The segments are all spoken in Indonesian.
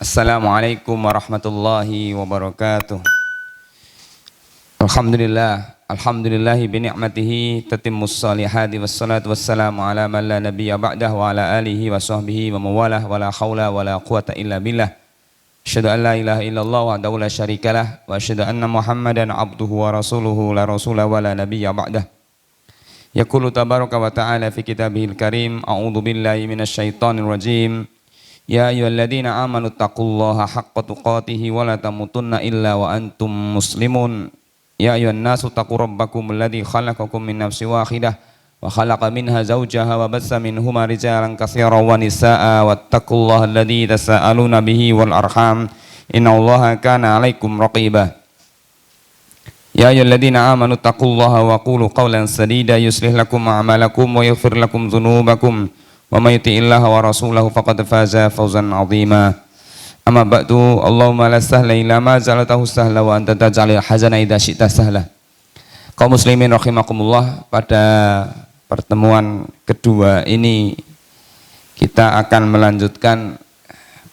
Assalamualaikum warahmatullahi wabarakatuh. Alhamdulillahi bi ni'matihi tatimmus salihati wassalatu wassalamu ala man la nabiyya ba'dah wa ala alihi wa sahbihi wa mawalah wa la khawla wa la quwata illa billah. Asyhadu an la ilaha illallah wahdahu la syarikalah wa asyhadu anna Muhammadan abduhu wa rasuluhu la rasula wa la nabiyya ba'dah. Yaqulu tabaraka wa ta'ala fi kitabihil karim, a'udzu billahi minasyaitonir rajim. Ya ayyuhalladzina amanu taqullaha haqqa tuqatih wa la tamutunna illa wa antum muslimun. Ya ayyuhan nasu taqu rabbakum alladzi khalaqakum min nafsin wahidah wa khalaqa minha zawjaha wa bassa minhuma rijalan katsiran wa nisaa'a wattaqullaha alladzi tasaaluna bihi wal arham innallaha kana 'alaikum raqiba. Ya ayyuhalladzina amanu taqullaha wa qulu qawlan sadida yuslih lakum a'malakum wa yaghfir lakum dzunubakum wa may yuti'illaha wa rasulahu faqad faza fawzan 'azima. Amma ba'du, Allahumma la sahla illa ma ja'altahu sahla wa anta taj'alul hazana idza syi'ta sahla. Kaum muslimin rahimakumullah, pada pertemuan kedua ini kita akan melanjutkan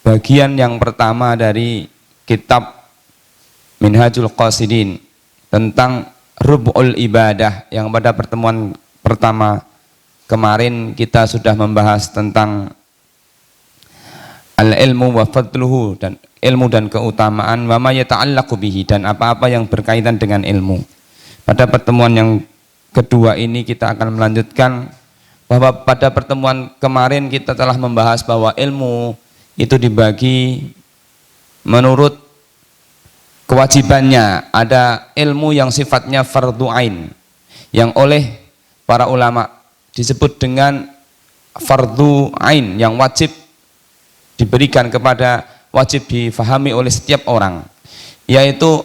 bagian yang pertama dari kitab Minhajul Qasidin tentang Rub'ul Ibadah, yang pada pertemuan pertama kemarin kita sudah membahas tentang al-ilmu wa fadluhu, dan ilmu dan keutamaan, wa ma yata'allaqu bihi, dan apa-apa yang berkaitan dengan ilmu. Pada pertemuan yang kedua ini kita akan melanjutkan bahwa pada pertemuan kemarin kita telah membahas bahwa ilmu itu dibagi menurut kewajibannya. Ada ilmu yang sifatnya fardhu ain, yang oleh para ulama disebut dengan fardhu ain, yang wajib diberikan kepada, wajib difahami oleh setiap orang, yaitu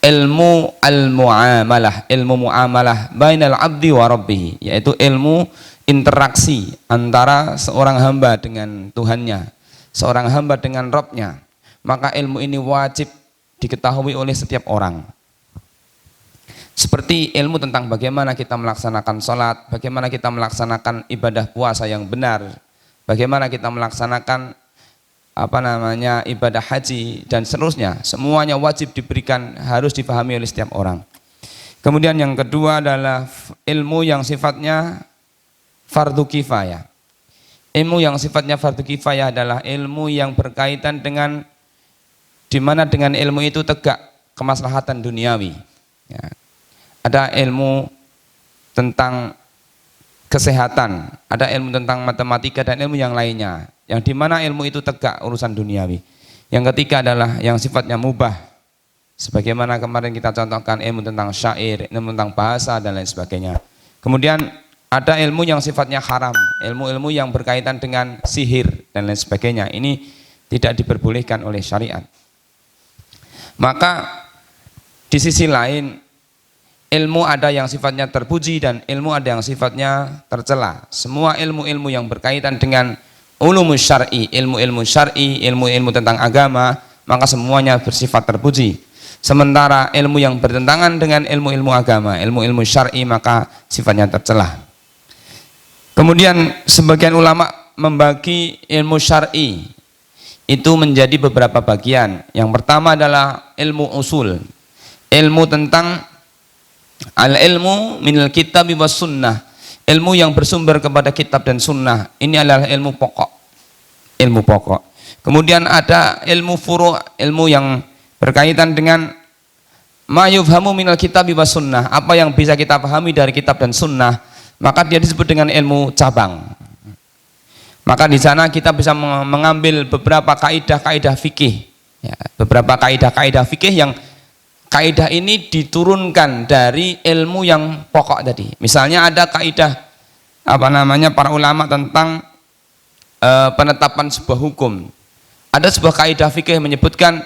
ilmu al-mu'amalah, ilmu mu'amalah bainal abdi wa rabbih, yaitu ilmu interaksi antara seorang hamba dengan Tuhannya, seorang hamba dengan Rabbnya. Maka ilmu ini wajib diketahui oleh setiap orang, seperti ilmu tentang bagaimana kita melaksanakan sholat, bagaimana kita melaksanakan ibadah puasa yang benar, bagaimana kita melaksanakan ibadah haji dan seterusnya. Semuanya wajib diberikan, harus dipahami oleh setiap orang. Kemudian yang kedua adalah ilmu yang sifatnya fardu kifayah. Ilmu yang sifatnya fardu kifayah adalah ilmu yang berkaitan dengan, dimana dengan ilmu itu tegak kemaslahatan duniawi, ya. Ada ilmu tentang kesehatan, ada ilmu tentang matematika dan ilmu yang lainnya, yang dimana ilmu itu tegak urusan duniawi. Yang ketiga adalah yang sifatnya mubah, sebagaimana kemarin kita contohkan ilmu tentang syair, ilmu tentang bahasa dan lain sebagainya. Kemudian ada ilmu yang sifatnya haram, ilmu-ilmu yang berkaitan dengan sihir dan lain sebagainya. Ini tidak diperbolehkan oleh syariat. Maka di sisi lain, ilmu ada yang sifatnya terpuji dan ilmu ada yang sifatnya tercela. Semua ilmu-ilmu yang berkaitan dengan ulumus syar'i, ilmu-ilmu syar'i, ilmu-ilmu tentang agama, maka semuanya bersifat terpuji. Sementara ilmu yang bertentangan dengan ilmu-ilmu agama, ilmu-ilmu syar'i, maka sifatnya tercela. Kemudian sebagian ulama membagi ilmu syar'i itu menjadi beberapa bagian. Yang pertama adalah ilmu usul, ilmu tentang al-ilmu minal kitab was sunnah, ilmu yang bersumber kepada kitab dan sunnah. Ini adalah ilmu pokok, ilmu pokok. Kemudian ada ilmu furu', ilmu yang berkaitan dengan ma yufhamu minal kitab was sunnah, apa yang bisa kita pahami dari kitab dan sunnah, maka dia disebut dengan ilmu cabang. Maka di sana kita bisa mengambil beberapa kaidah-kaidah fikih, ya, beberapa kaidah-kaidah fikih yang kaidah ini diturunkan dari ilmu yang pokok tadi. Misalnya ada kaidah para ulama tentang penetapan sebuah hukum. Ada sebuah kaidah fikih yang menyebutkan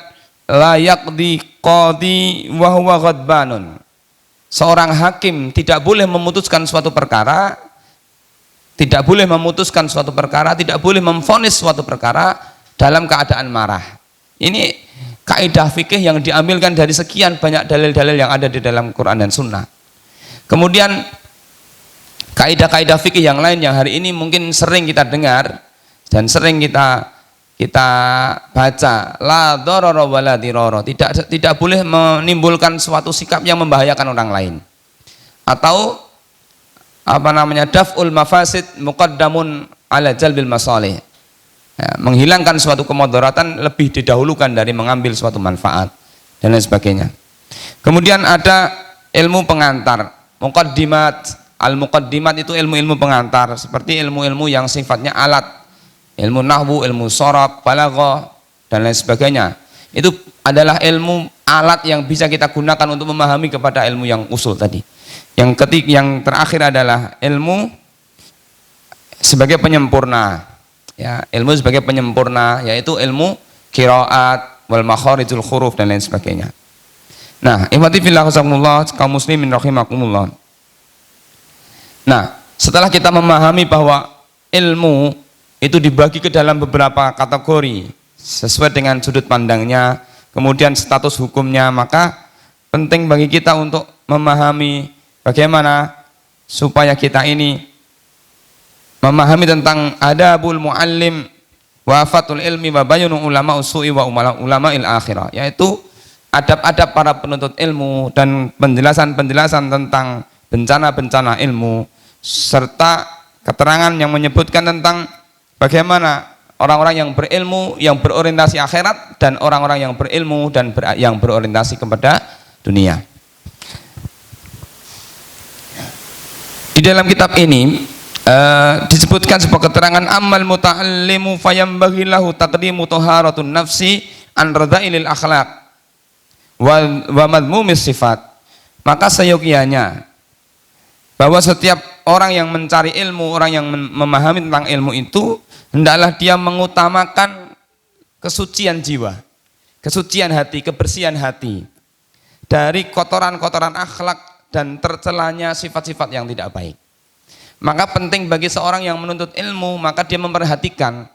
la yaqdi qadi wa huwa ghadbanun. Seorang hakim tidak boleh memutuskan suatu perkara, tidak boleh memvonis suatu perkara dalam keadaan marah. Ini kaidah fikih yang diambilkan dari sekian banyak dalil-dalil yang ada di dalam Quran dan Sunnah. Kemudian kaidah-kaidah fikih yang lain yang hari ini mungkin sering kita dengar dan sering kita kita baca la dharara wala dirara, tidak boleh menimbulkan suatu sikap yang membahayakan orang lain. Atau daf'ul mafasid muqaddamun ala jalbil masalih. Ya, menghilangkan suatu kemudaratan lebih didahulukan dari mengambil suatu manfaat dan lain sebagainya. Kemudian ada ilmu pengantar, muqaddimat. Al-muqaddimat itu ilmu-ilmu pengantar, seperti ilmu-ilmu yang sifatnya alat, ilmu nahwu, ilmu sharaf, balaghah dan lain sebagainya. Itu adalah ilmu alat yang bisa kita gunakan untuk memahami kepada ilmu yang usul tadi. Yang terakhir adalah ilmu sebagai penyempurna. Ya, ilmu sebagai penyempurna yaitu ilmu qiraat wal makharijul huruf dan lain sebagainya. Nah, ikhwati fillah qasakumullah, kaum muslimin rahimakumullah. Nah, setelah kita memahami bahwa ilmu itu dibagi ke dalam beberapa kategori sesuai dengan sudut pandangnya, kemudian status hukumnya, maka penting bagi kita untuk memahami bagaimana supaya kita ini memahami tentang adabul muallim wa fatul ilmi wa bayanu ulama usu'i wa ulama il akhirah, yaitu adab-adab para penuntut ilmu dan penjelasan-penjelasan tentang bencana-bencana ilmu, serta keterangan yang menyebutkan tentang bagaimana orang-orang yang berilmu yang berorientasi akhirat dan orang-orang yang berilmu dan yang berorientasi kepada dunia. Di dalam kitab ini disebutkan sebuah keterangan amal muta'allimu fayambaghi lahu taqdimu taharatun nafsi an radha'ilil akhlaq wa madmumis sifat. Maka seyogianya bahwa setiap orang yang mencari ilmu, orang yang memahami tentang ilmu itu, hendaklah dia mengutamakan kesucian jiwa, kesucian hati, kebersihan hati dari kotoran-kotoran akhlak dan tercelanya sifat-sifat yang tidak baik. Maka penting bagi seorang yang menuntut ilmu, maka dia memperhatikan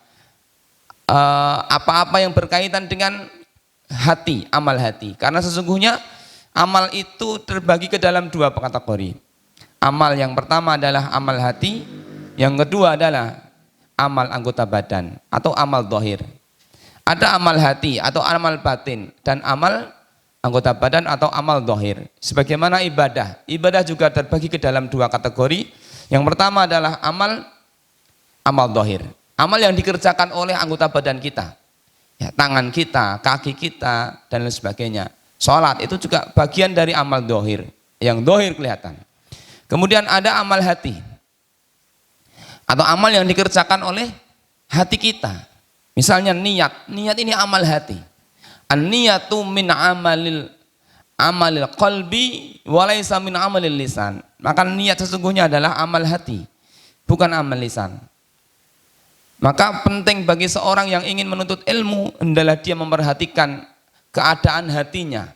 apa-apa yang berkaitan dengan hati, amal hati. Karena sesungguhnya amal itu terbagi ke dalam dua kategori. Amal yang pertama adalah amal hati, yang kedua adalah amal anggota badan atau amal dohir. Ada amal hati atau amal batin dan amal anggota badan atau amal dohir. Sebagaimana ibadah, ibadah juga terbagi ke dalam dua kategori. Yang pertama adalah amal dohir, amal yang dikerjakan oleh anggota badan kita, ya, tangan kita, kaki kita dan lain sebagainya. Sholat itu juga bagian dari amal dohir, yang dohir kelihatan. Kemudian ada amal hati atau amal yang dikerjakan oleh hati kita. Misalnya niat ini amal hati. An-niyatu min amalil qalbi walaysa min amalil lisan. Maka niat sesungguhnya adalah amal hati, bukan amal lisan. Maka penting bagi seorang yang ingin menuntut ilmu, hendaklah dia memperhatikan keadaan hatinya.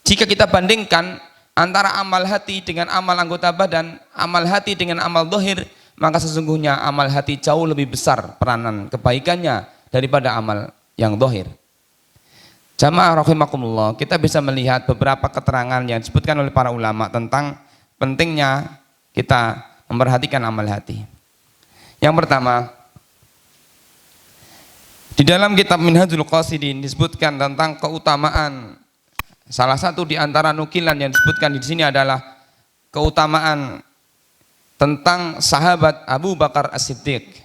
Jika kita bandingkan antara amal hati dengan amal anggota badan, amal hati dengan amal dohir, maka sesungguhnya amal hati jauh lebih besar peranan kebaikannya daripada amal yang dohir. Jamaah rahimakumullah, kita bisa melihat beberapa keterangan yang disebutkan oleh para ulama tentang pentingnya kita memperhatikan amal hati. Yang pertama, di dalam kitab Minhajul Qasidin disebutkan tentang keutamaan. Salah satu di antara nukilan yang disebutkan di sini adalah keutamaan tentang sahabat Abu Bakar As-Siddiq.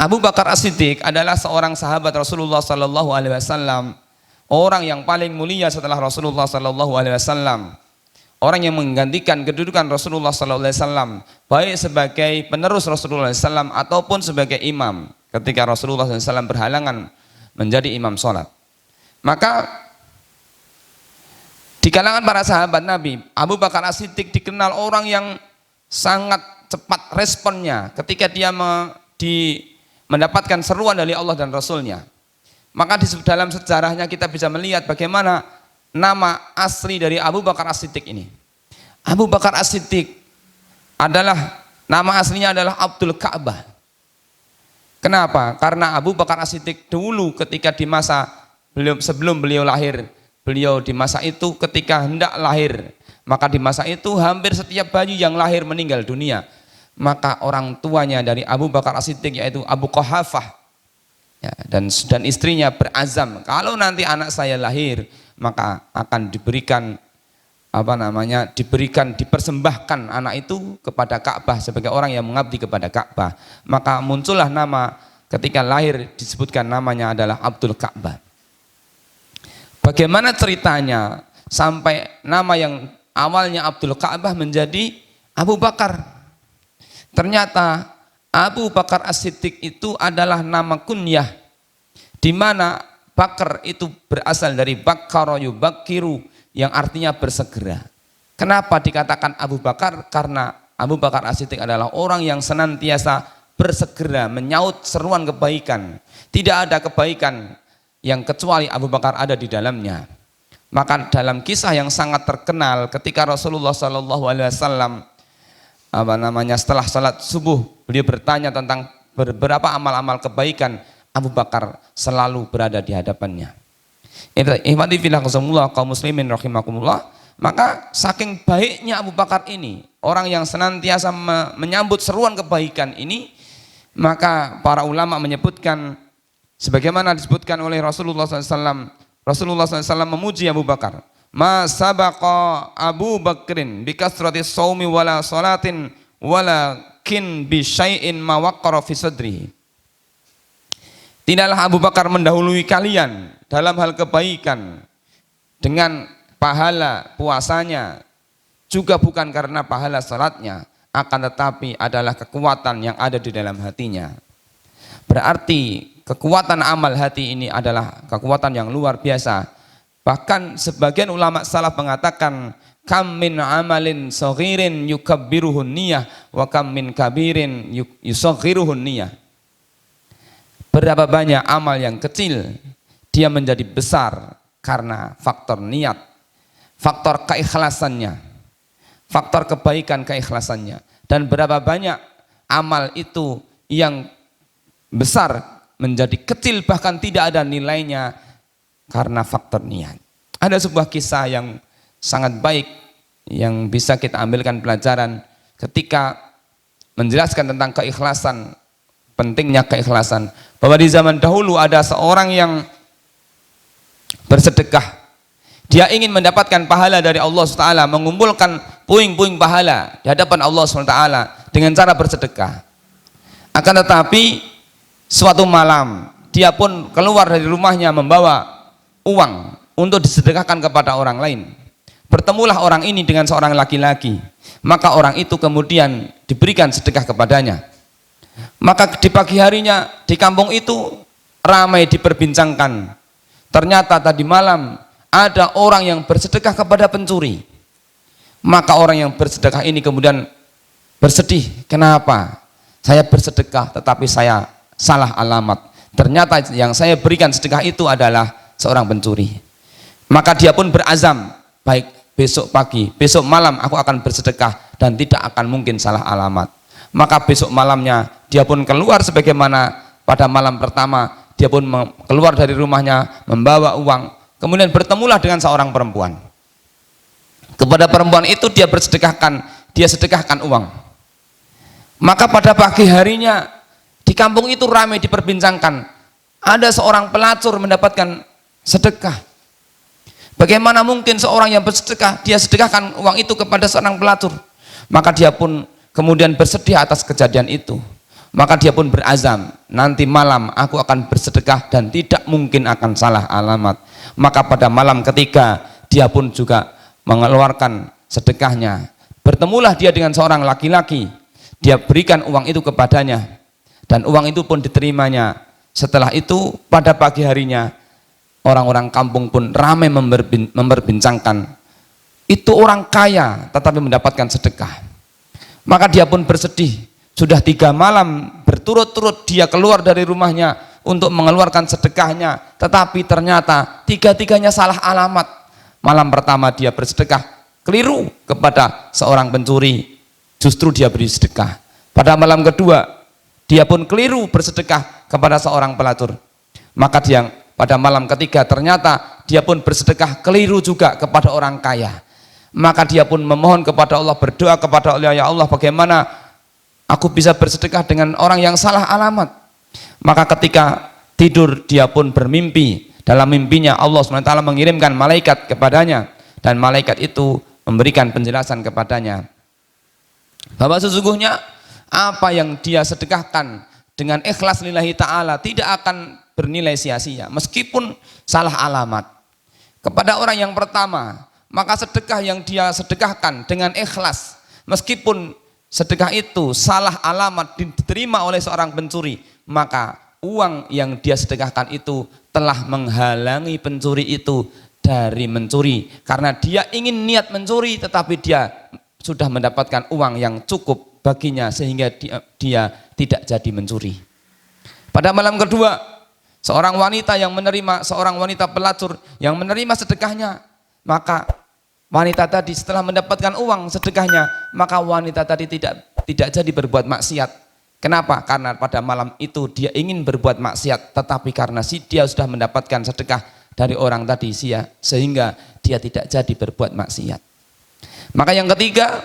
Abu Bakar As-Siddiq adalah seorang sahabat Rasulullah sallallahu alaihi wasallam, orang yang paling mulia setelah Rasulullah sallallahu alaihi wasallam. Orang yang menggantikan kedudukan Rasulullah sallallahu alaihi wasallam baik sebagai penerus Rasulullah sallallahu alaihi wasallam ataupun sebagai imam ketika Rasulullah sallallahu alaihi wasallam berhalangan menjadi imam sholat. Maka di kalangan para sahabat Nabi, Abu Bakar As-Siddiq dikenal orang yang sangat cepat responnya ketika dia mendapatkan seruan dari Allah dan Rasulnya. Maka di dalam sejarahnya kita bisa melihat bagaimana nama asli dari Abu Bakar As-Siddiq ini. Abu Bakar As-Siddiq adalah, nama aslinya adalah Abdul Ka'bah. Kenapa? Karena Abu Bakar As-Siddiq dulu ketika di masa sebelum beliau lahir, beliau di masa itu ketika hendak lahir, maka di masa itu hampir setiap bayi yang lahir meninggal dunia. Maka orang tuanya dari Abu Bakar As-Siddiq yaitu Abu Quhafah Ya, dan istrinya berazam, kalau nanti anak saya lahir maka akan diberikan dipersembahkan anak itu kepada Ka'bah sebagai orang yang mengabdi kepada Ka'bah. Maka muncullah nama, ketika lahir disebutkan namanya adalah Abdul Ka'bah. Bagaimana ceritanya sampai nama yang awalnya Abdul Ka'bah menjadi Abu Bakar? Ternyata Abu Bakar As-Siddiq itu adalah nama kunyah, di mana Bakar itu berasal dari Bakkara yubakkiru, yang artinya bersegera. Kenapa dikatakan Abu Bakar? Karena Abu Bakar As-Siddiq adalah orang yang senantiasa bersegera menyaut seruan kebaikan. Tidak ada kebaikan yang kecuali Abu Bakar ada di dalamnya. Maka dalam kisah yang sangat terkenal ketika Rasulullah SAW setelah salat subuh, beliau bertanya tentang beberapa amal-amal kebaikan, Abu Bakar selalu berada di hadapannya. Ihwati fillah kaum muslimin rahimakumullah. Maka saking baiknya Abu Bakar ini, orang yang senantiasa menyambut seruan kebaikan ini, maka para ulama menyebutkan sebagaimana disebutkan oleh Rasulullah SAW. Rasulullah SAW memuji Abu Bakar. Ma sabaqa Abu Bakrin bi kasrati shaumi wala salatin walakin bi syai'in ma waqqara fi sadrihi. Tidaklah Abu Bakar mendahului kalian dalam hal kebaikan dengan pahala puasanya, juga bukan karena pahala salatnya, akan tetapi adalah kekuatan yang ada di dalam hatinya. Berarti kekuatan amal hati ini adalah kekuatan yang luar biasa. Bahkan sebagian ulama salaf mengatakan, kam min amalin saghirin yukabbiruhun niyah wa kam min kabirin yusaghiruhun niyah. Berapa banyak amal yang kecil dia menjadi besar karena faktor niat, faktor keikhlasannya, faktor kebaikan keikhlasannya. Dan berapa banyak amal itu yang besar menjadi kecil bahkan tidak ada nilainya karena faktor niat. Ada sebuah kisah yang sangat baik yang bisa kita ambilkan pelajaran ketika menjelaskan tentang keikhlasan, pentingnya keikhlasan, bahwa di zaman dahulu ada seorang yang bersedekah. Dia ingin mendapatkan pahala dari Allah SWT, mengumpulkan puing-puing pahala di hadapan Allah SWT dengan cara bersedekah. Akan tetapi suatu malam dia pun keluar dari rumahnya membawa uang untuk disedekahkan kepada orang lain. Bertemulah orang ini dengan seorang laki-laki, maka orang itu kemudian diberikan sedekah kepadanya. Maka di pagi harinya di kampung itu ramai diperbincangkan. Ternyata tadi malam ada orang yang bersedekah kepada pencuri. Maka orang yang bersedekah ini kemudian bersedih, kenapa saya bersedekah tetapi saya salah alamat. Ternyata yang saya berikan sedekah itu adalah seorang pencuri. Maka dia pun berazam, baik besok pagi, besok malam aku akan bersedekah dan tidak akan mungkin salah alamat. Maka besok malamnya dia pun keluar sebagaimana pada malam pertama, dia pun keluar dari rumahnya membawa uang. Kemudian bertemulah dengan seorang perempuan. Kepada perempuan itu dia sedekahkan uang. Maka pada pagi harinya di kampung itu ramai diperbincangkan, ada seorang pelacur mendapatkan sedekah. Bagaimana mungkin seorang yang bersedekah, dia sedekahkan uang itu kepada seorang pelacur. Maka dia pun kemudian bersedih atas kejadian itu. Maka dia pun berazam, nanti malam aku akan bersedekah dan tidak mungkin akan salah alamat. Maka pada malam ketiga dia pun juga mengeluarkan sedekahnya. Bertemulah dia dengan seorang laki-laki, dia berikan uang itu kepadanya dan uang itu pun diterimanya. Setelah itu pada pagi harinya orang-orang kampung pun ramai memperbincangkan, itu orang kaya tetapi mendapatkan sedekah. Maka dia pun bersedih, sudah 3 malam berturut-turut dia keluar dari rumahnya untuk mengeluarkan sedekahnya, tetapi ternyata 3-tiganya salah alamat. Malam pertama dia bersedekah keliru kepada seorang pencuri, justru dia beri sedekah. Pada malam kedua dia pun keliru bersedekah kepada seorang pelacur. Maka dia pada malam ketiga ternyata dia pun bersedekah keliru juga kepada orang kaya. Maka dia pun memohon kepada Allah, berdoa kepada Allah, ya Allah bagaimana aku bisa bersedekah dengan orang yang salah alamat. Maka ketika tidur dia pun bermimpi. Dalam mimpinya Allah SWT mengirimkan malaikat kepadanya, dan malaikat itu memberikan penjelasan kepadanya bahwa sesungguhnya apa yang dia sedekahkan dengan ikhlas lillahi ta'ala tidak akan bernilai sia-sia meskipun salah alamat. Kepada orang yang pertama, maka sedekah yang dia sedekahkan dengan ikhlas meskipun sedekah itu salah alamat diterima oleh seorang pencuri, maka uang yang dia sedekahkan itu telah menghalangi pencuri itu dari mencuri, karena dia ingin niat mencuri tetapi dia sudah mendapatkan uang yang cukup baginya sehingga dia tidak jadi mencuri. Pada malam kedua, seorang wanita pelacur yang menerima sedekahnya, maka wanita tadi setelah mendapatkan uang sedekahnya, maka wanita tadi tidak jadi berbuat maksiat. Kenapa? Karena pada malam itu dia ingin berbuat maksiat, tetapi karena dia sudah mendapatkan sedekah dari orang tadi sehingga dia tidak jadi berbuat maksiat. Maka yang ketiga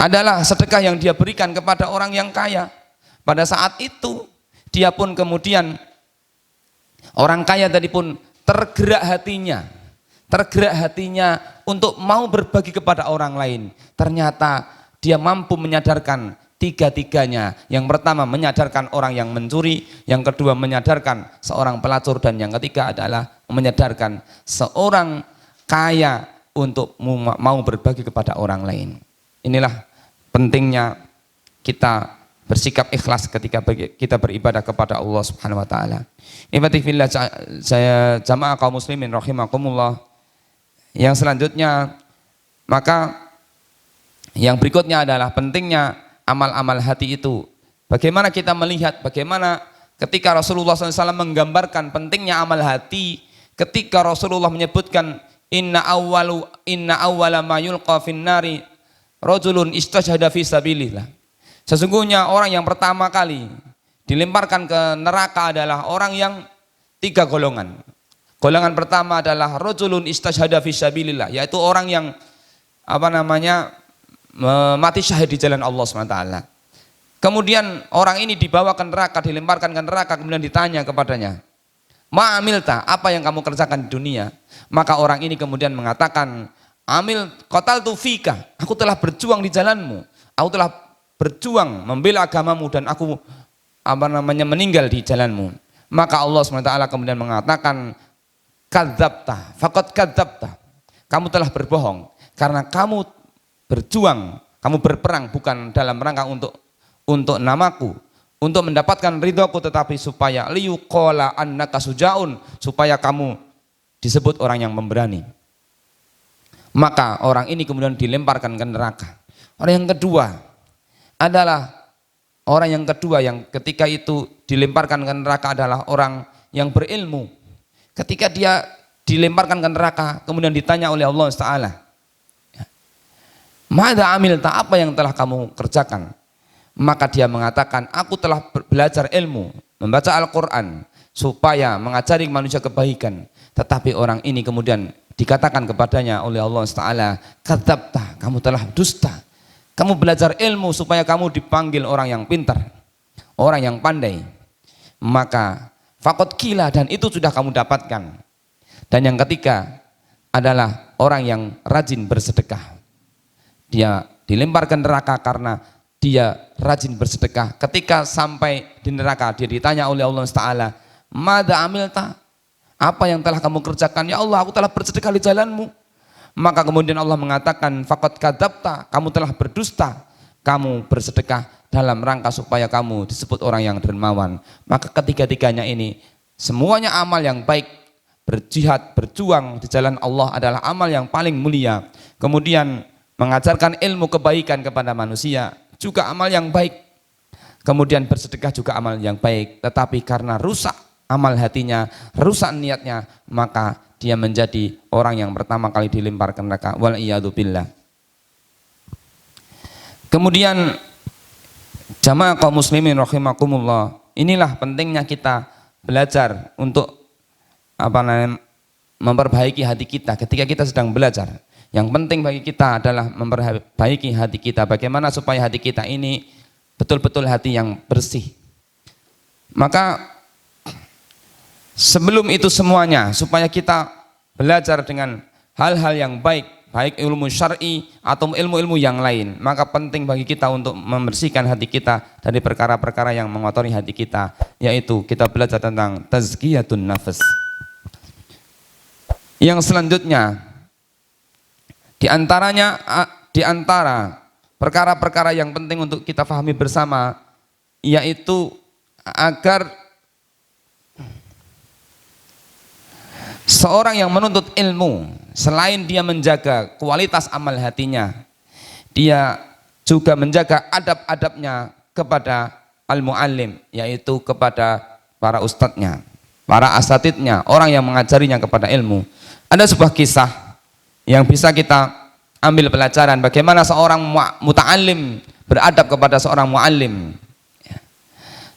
adalah sedekah yang dia berikan kepada orang yang kaya. Pada saat itu dia pun kemudian, orang kaya tadi pun tergerak hatinya untuk mau berbagi kepada orang lain. Ternyata dia mampu menyadarkan tiga-tiganya. Yang pertama menyadarkan orang yang mencuri, yang kedua menyadarkan seorang pelacur, dan yang ketiga adalah menyadarkan seorang kaya untuk mau berbagi kepada orang lain. Inilah pentingnya kita bersikap ikhlas ketika kita beribadah kepada Allah Subhanahu wa taala. Ibadati fillah, saya jamaah kaum muslimin rahimakumullah. Yang selanjutnya, maka yang berikutnya adalah pentingnya amal-amal hati itu. Bagaimana kita melihat, bagaimana ketika Rasulullah SAW menggambarkan pentingnya amal hati, ketika Rasulullah menyebutkan inna awwala ma yulqa finnari rajulun istashhada fi sabilillah. Sesungguhnya orang yang pertama kali dilemparkan ke neraka adalah orang yang tiga golongan. Golongan pertama adalah rajulun istashhada fi sabilillah, yaitu orang yang mati syahid di jalan Allah SWT. Kemudian orang ini dibawa ke neraka, dilemparkan ke neraka, kemudian ditanya kepadanya, ma'amilta, apa yang kamu kerjakan di dunia? Maka orang ini kemudian mengatakan, amil qataltu fika, aku telah berjuang di jalanmu, aku telah berjuang membela agamamu, dan aku meninggal di jalanmu. Maka Allah SWT kemudian mengatakan, kadzabta, faqad kadzabta, kamu telah berbohong, karena kamu berjuang, kamu berperang bukan dalam rangka untuk namaku, untuk mendapatkan ridhoku, tetapi supaya liyuqala annaka sujaun, supaya kamu disebut orang yang pemberani. Maka orang ini kemudian dilemparkan ke neraka. Orang yang kedua yang ketika itu dilemparkan ke neraka adalah orang yang berilmu. Ketika dia dilemparkan ke neraka, kemudian ditanya oleh Allah Ta'ala, Mada amilta, apa yang telah kamu kerjakan? Maka dia mengatakan, aku telah belajar ilmu, membaca Al-Quran, supaya mengajari manusia kebaikan. Tetapi orang ini kemudian dikatakan kepadanya oleh Allah Ta'ala, kadzabta, kamu telah dusta. Kamu belajar ilmu supaya kamu dipanggil orang yang pintar, orang yang pandai. Maka faqad qila, dan itu sudah kamu dapatkan. Dan yang ketiga adalah orang yang rajin bersedekah. Dia dilemparkan neraka karena dia rajin bersedekah. Ketika sampai di neraka, dia ditanya oleh Allah Ta'ala, Mada amilta, apa yang telah kamu kerjakan? Ya Allah, aku telah bersedekah di jalanmu. Maka kemudian Allah mengatakan, faqad kadzabta, kamu telah berdusta. Kamu bersedekah dalam rangka supaya kamu disebut orang yang dermawan. Maka ketiga-tiganya ini semuanya amal yang baik. Berjihad, berjuang di jalan Allah adalah amal yang paling mulia. Kemudian mengajarkan ilmu kebaikan kepada manusia juga amal yang baik. Kemudian bersedekah juga amal yang baik. Tetapi karena rusak amal hatinya, rusak niatnya, maka dia menjadi orang yang pertama kali dilemparkan neraka. Wal iyadu billah. Kemudian jamaah kaum muslimin rahimakumullah, inilah pentingnya kita belajar untuk memperbaiki hati kita ketika kita sedang belajar. Yang penting bagi kita adalah memperbaiki hati kita. Bagaimana supaya hati kita ini betul-betul hati yang bersih. Maka sebelum itu semuanya, supaya kita belajar dengan hal-hal yang baik, baik ilmu syar'i atau ilmu-ilmu yang lain, maka penting bagi kita untuk membersihkan hati kita dari perkara-perkara yang mengotori hati kita, yaitu kita belajar tentang tazkiyatun nafas. Yang selanjutnya, di antara perkara-perkara yang penting untuk kita pahami bersama, yaitu agar seorang yang menuntut ilmu, selain dia menjaga kualitas amal hatinya, dia juga menjaga adab-adabnya kepada al-muallim, yaitu kepada para ustadznya, para asatidnya, orang yang mengajarinya kepada ilmu. Ada sebuah kisah yang bisa kita ambil pelajaran bagaimana seorang muta'allim beradab kepada seorang muallim.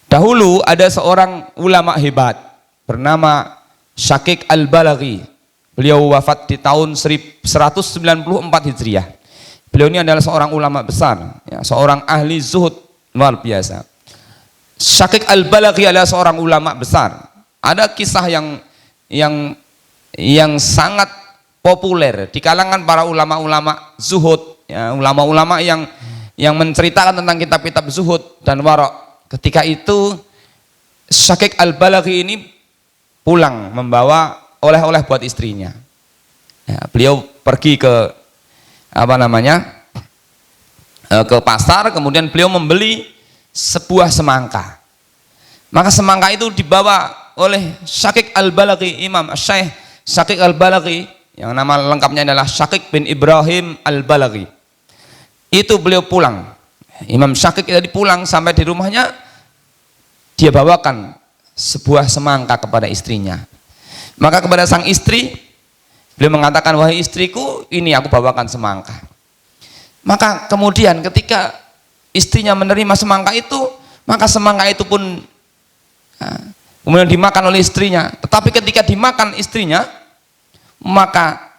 Dahulu ada seorang ulama hebat bernama Syaqiq Al-Balaghi. Beliau wafat di tahun 1194 Hijriah. Beliau ini adalah seorang ulama besar, ya, seorang ahli zuhud luar biasa. Syaqiq Al-Balaghi adalah seorang ulama besar. Ada kisah yang sangat populer di kalangan para ulama-ulama zuhud, ya, ulama-ulama yang menceritakan tentang kitab-kitab zuhud dan warok. Ketika itu Syaqiq Al-Balaghi ini pulang membawa oleh-oleh buat istrinya. Ya, beliau pergi ke ke pasar, kemudian beliau membeli sebuah semangka. Maka semangka itu dibawa oleh Syaqiq Al-Balaghi, Imam Syekh Syaqiq Al-Balaghi, yang nama lengkapnya adalah Syaqiq bin Ibrahim Al-Balaghi. Itu beliau pulang. Imam Syaqiq tadi pulang, sampai di rumahnya dia bawakan sebuah semangka kepada istrinya. Maka kepada sang istri beliau mengatakan, wahai istriku, ini aku bawakan semangka. Maka kemudian ketika istrinya menerima semangka itu, maka semangka itu pun kemudian dimakan oleh istrinya. Tetapi ketika dimakan istrinya, maka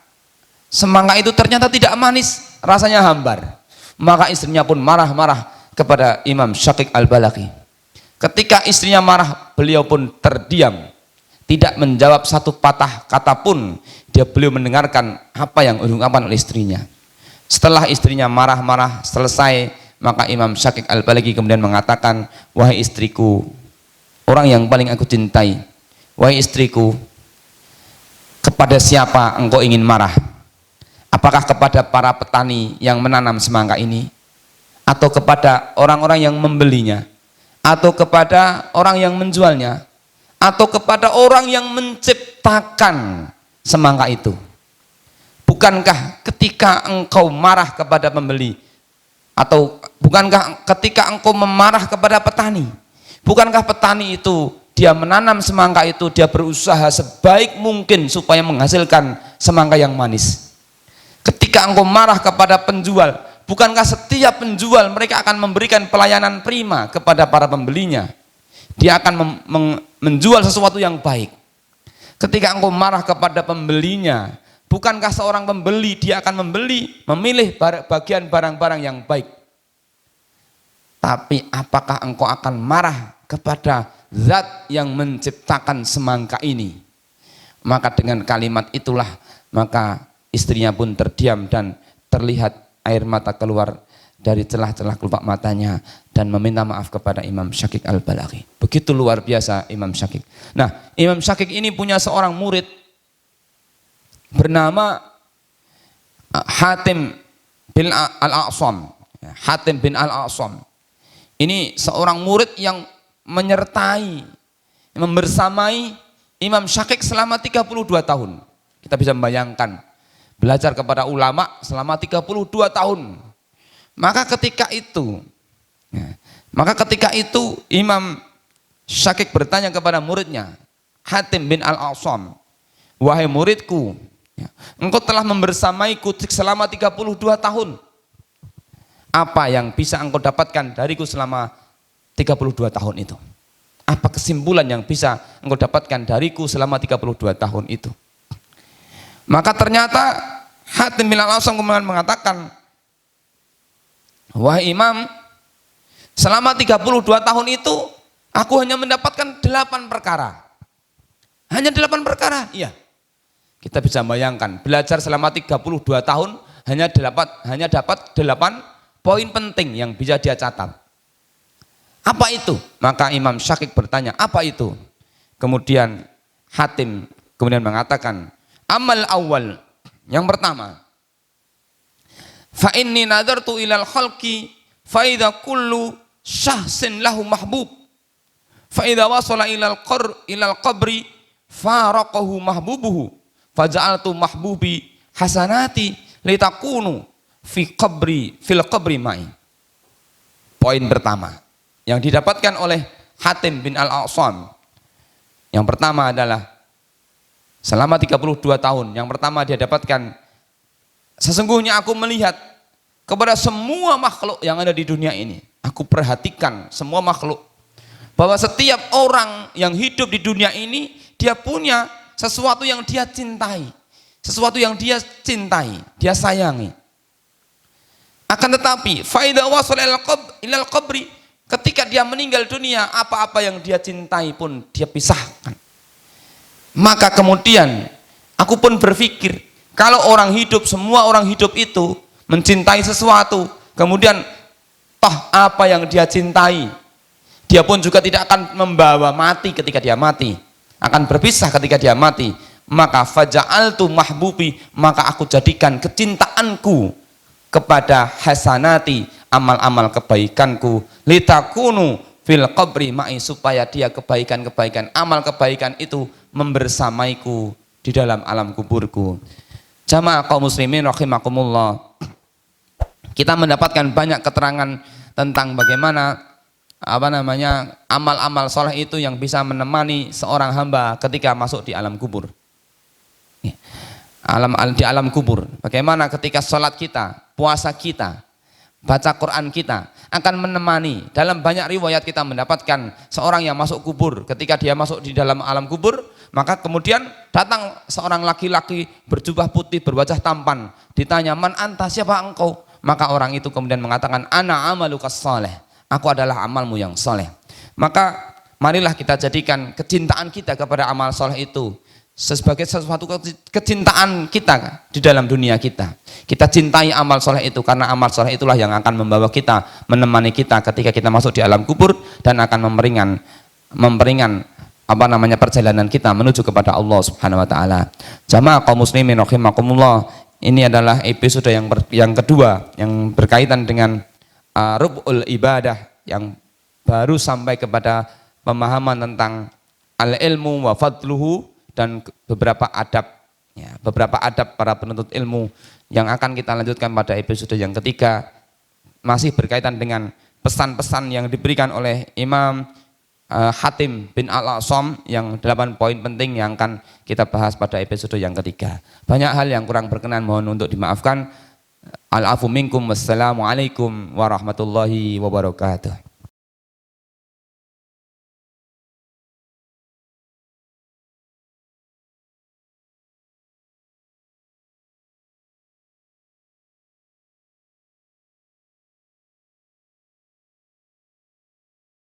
semangka itu ternyata tidak manis, rasanya hambar. Maka istrinya pun marah-marah kepada Imam Syaqiq Al-Balaghi. Ketika istrinya marah, beliau pun terdiam, tidak menjawab satu patah kata pun. Beliau mendengarkan apa yang diungkapkan oleh istrinya. Setelah istrinya marah-marah selesai, maka Imam Syaqiq Al-Balaghi kemudian mengatakan, wahai istriku, orang yang paling aku cintai, wahai istriku, kepada siapa engkau ingin marah? Apakah kepada para petani yang menanam semangka ini, atau kepada orang-orang yang membelinya, atau kepada orang yang menjualnya, atau kepada orang yang menciptakan semangka itu? Bukankah ketika engkau marah kepada pembeli, atau bukankah ketika engkau memarah kepada petani, bukankah petani itu dia menanam semangka itu, dia berusaha sebaik mungkin supaya menghasilkan semangka yang manis? Ketika engkau marah kepada penjual, bukankah setiap penjual mereka akan memberikan pelayanan prima kepada para pembelinya? Dia akan menjual sesuatu yang baik. Ketika engkau marah kepada pembelinya, bukankah seorang pembeli dia akan memilih bagian barang-barang yang baik? Tapi apakah engkau akan marah kepada zat yang menciptakan semangka ini? Maka dengan kalimat itulah, maka istrinya pun terdiam dan terlihat air mata keluar dari celah-celah kelopak matanya dan meminta maaf kepada Imam Syaqiq Al-Balaghi. Begitu luar biasa Imam Syaqiq. Nah, Imam Syaqiq ini punya seorang murid bernama Hatim bin Al-A'sam. Hatim bin Al-A'sam. Ini seorang murid yang menyertai, membersamai Imam Syaqiq selama 32 tahun. Kita bisa membayangkan, belajar kepada ulama selama 32 tahun. Maka ketika itu Imam Syaqiq bertanya kepada muridnya Hatim bin Al-A'sam, wahai muridku, engkau telah membersamaiku selama 32 tahun. Apa yang bisa engkau dapatkan dariku selama 32 tahun itu? Apa kesimpulan yang bisa engkau dapatkan dariku selama 32 tahun itu? Maka ternyata Hatim bin Al-A'sam kemudian mengatakan, wahai Imam, selama 32 tahun itu aku hanya mendapatkan 8 perkara. Hanya 8 perkara. Iya. Kita bisa bayangkan, belajar selama 32 tahun hanya dapat 8 poin penting yang bisa dia catat. Apa itu? Maka Imam Syakik bertanya, apa itu? Kemudian Hatim kemudian mengatakan, amal awal, yang pertama, fa inni nadartu ilal khalqi fa idza kullu syahsin lahu mahbub fa idza wasala ilal qabri faraqahu mahbubuhu faja'altu mahbubi hasanati litakunu fil qabri ma'i. Poin pertama yang didapatkan oleh Hatim bin Al-A'sam, yang pertama adalah selama 32 tahun, yang pertama dia dapatkan, sesungguhnya aku melihat kepada semua makhluk yang ada di dunia ini. Aku perhatikan semua makhluk, bahwa setiap orang yang hidup di dunia ini, dia punya sesuatu yang dia cintai, sesuatu yang dia cintai, dia sayangi. Akan tetapi, faida wasal ilal qabri, ketika dia meninggal dunia, apa-apa yang dia cintai pun dia pisahkan. Maka kemudian aku pun berpikir, kalau orang hidup, semua orang hidup itu mencintai sesuatu, kemudian toh apa yang dia cintai, dia pun juga tidak akan membawa mati ketika dia mati, akan berpisah ketika dia mati. Maka faja'altu mahbubi, maka aku jadikan kecintaanku kepada hasanati, amal-amal kebaikanku, litakunu fil qabri ma'i, supaya dia kebaikan-kebaikan, amal kebaikan itu membersamaiku di dalam alam kuburku. Jamaah kaum muslimin rahimakumullah, kita mendapatkan banyak keterangan tentang bagaimana amal-amal soleh itu yang bisa menemani seorang hamba ketika masuk di alam kubur. Di alam kubur, bagaimana ketika sholat kita, puasa kita, baca Quran kita akan menemani. Dalam banyak riwayat kita mendapatkan seorang yang masuk kubur, ketika dia masuk di dalam alam kubur, maka kemudian datang seorang laki-laki berjubah putih, berwajah tampan, ditanya, man anta, siapa engkau? Maka orang itu kemudian mengatakan, ana amalukas saleh, aku adalah amalmu yang soleh. Maka marilah kita jadikan kecintaan kita kepada amal soleh itu sebagai sesuatu kecintaan kita di dalam dunia kita. Kita cintai amal soleh itu, karena amal soleh itulah yang akan membawa kita, menemani kita ketika kita masuk di alam kubur, dan akan memperingan perjalanan kita menuju kepada Allah Subhanahu wa taala. Jamaah kaum muslimin rahimakumullah, ini adalah episode yang kedua yang berkaitan dengan rub'ul ibadah, yang baru sampai kepada pemahaman tentang al-ilmu wa fadluhu dan beberapa adab para penuntut ilmu, yang akan kita lanjutkan pada episode yang ketiga, masih berkaitan dengan pesan-pesan yang diberikan oleh Imam Hatim bin Al-A'sam, yang 8 poin penting yang akan kita bahas pada episode yang ketiga. Banyak hal yang kurang berkenan, mohon untuk dimaafkan. Al-afu minkum, wassalamualaikum warahmatullahi wabarakatuh.